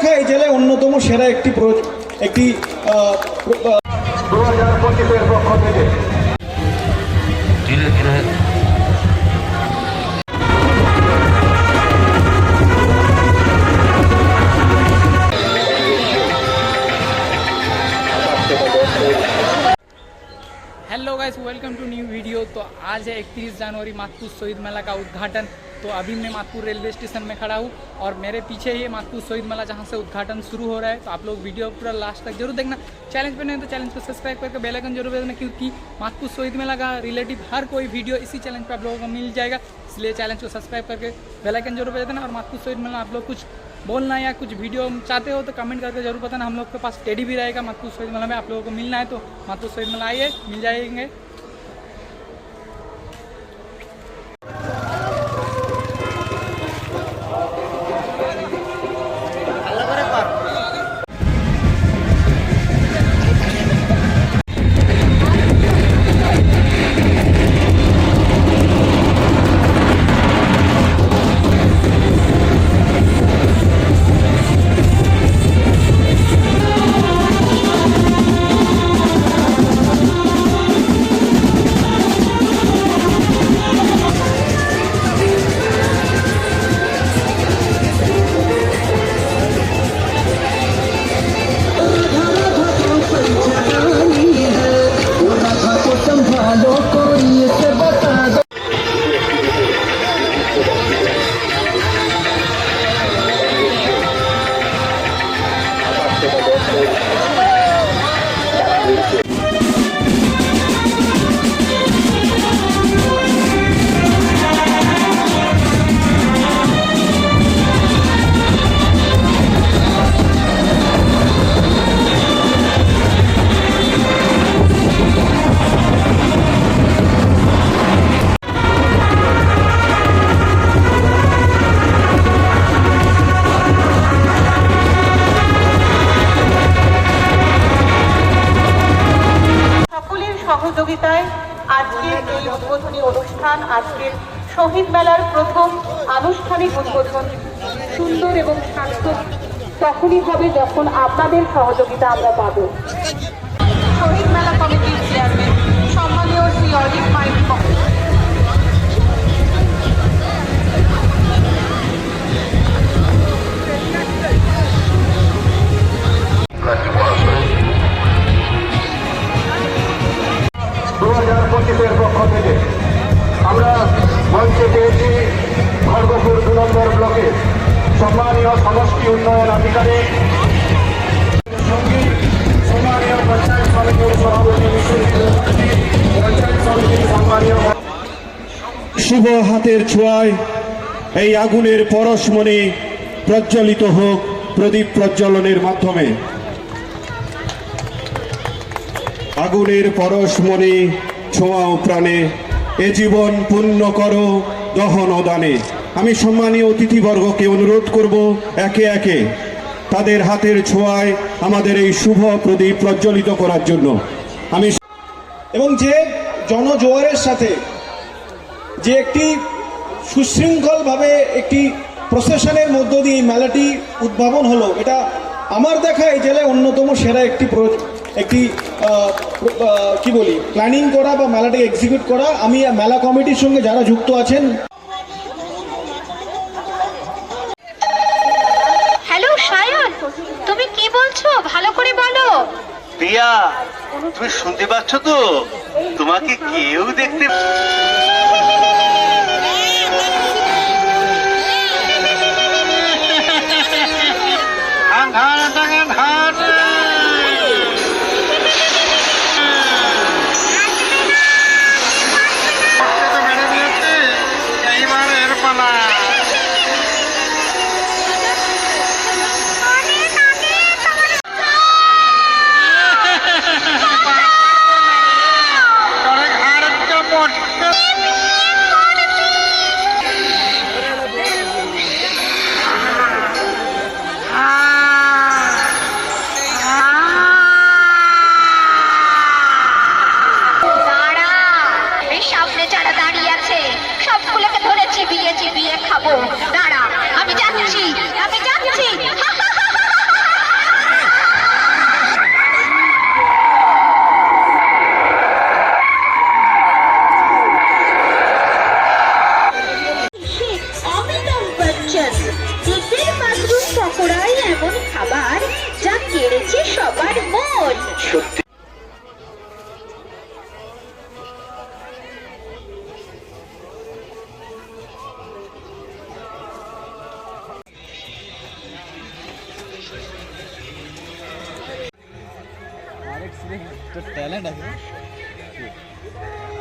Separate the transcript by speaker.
Speaker 1: দেখা এই জেলায় অন্যতম সেরা একটি 2025-এর পক্ষ থেকে ধীরে ধীরে
Speaker 2: hello guys, welcome to new video. तो आज है 31 जनवरी, मातपुर शहीद मेला का उद्घाटन। तो अभी मैं मातपुर रेलवे स्टेशन में खड़ा हूँ और मेरे पीछे ही मातपुर शहीद मेला जहाँ से उद्घाटन शुरू हो रहा है। तो आप लोग वीडियो पूरा लास्ट तक जरूर देखना। चैनल पे नहीं तो चैनल को सब्सक्राइब करके बेल आइकन जरूर दबाना, क्योंकि मातपुर शहीद मेला का रिलेटिव हर कोई वीडियो इसी चैनल पर आप लोगों को मिल जाएगा। इसलिए चैनल को सब्सक्राइब करके बेल आइकन जरूर बजा देना। और मातपुर शहीद मेला आप लोग कुछ बोलना या कुछ वीडियो चाहते हो तो कमेंट करके जरूर बताना। हम लोग के पास टेडी भी रहेगा मातपुर शहीद मेला में। आप लोगों को मिलना है तो मातपुर शहीद मेला आइए, मिल जाएंगे।
Speaker 3: সহযোগিতায় আজকের এই উদ্বোধনী অনুষ্ঠান, আজকের শহীদ মেলার প্রথম আনুষ্ঠানিক উদ্বোধন সুন্দর এবং সার্থক তখনই হবে যখন আপনাদের সহযোগিতা আমরা পাব। শহীদ মেলা কমিটির চেয়ারম্যান সম্মানীয় শ্রী অজিত মাইতি
Speaker 1: পক্ষ থেকে আমরা মঞ্চে পেয়েছি খড়গপুর 2 নম্বর ব্লকে সম্মানীয় সমষ্টি উন্নয়ন আধিকারিক সম্মানীয় পঞ্চায়েত সমিতির সভাপতি পঞ্চায়েত সমিতির সম্মানীয় শুভ হাতের ছোঁয়ায় এই আগুনের পরশমণি প্রজ্বলিত হোক প্রদীপ প্রজ্বলনের মাধ্যমে। আগুনের পরশমণি ছোঁয়াও প্রাণে, এ জীবন পূর্ণ করো দহন দানে। আমি সম্মানীয় অতিথিবর্গকে অনুরোধ করব একে একে তাদের হাতের ছোঁয়ায় আমাদের এই শুভ প্রদীপ প্রজ্বলিত করার জন্য। আমি এবং যে জনজোয়ারের সাথে যে একটি সুশৃঙ্খলভাবে একটি প্রসেশনের মধ্য দিয়ে এই মেলাটি উদ্ভাবন হলো, এটা আমার দেখা এই জেলায় অন্যতম সেরা একটি কি বলি প্ল্যানিং করা বা মেলাটাকে এক্সিকিউট করা। আমি মেলা কমিটির সঙ্গে যারা যুক্ত আছেন।
Speaker 4: হ্যালো সায়ন, তুমি কি বলছো? ভালো করে বলো।
Speaker 5: প্রিয়া, তুমি শুনতে পাচ্ছ তো? তোমাকে কেউ দেখতে
Speaker 4: Happy
Speaker 6: তোর ট্যালেন্ট আছে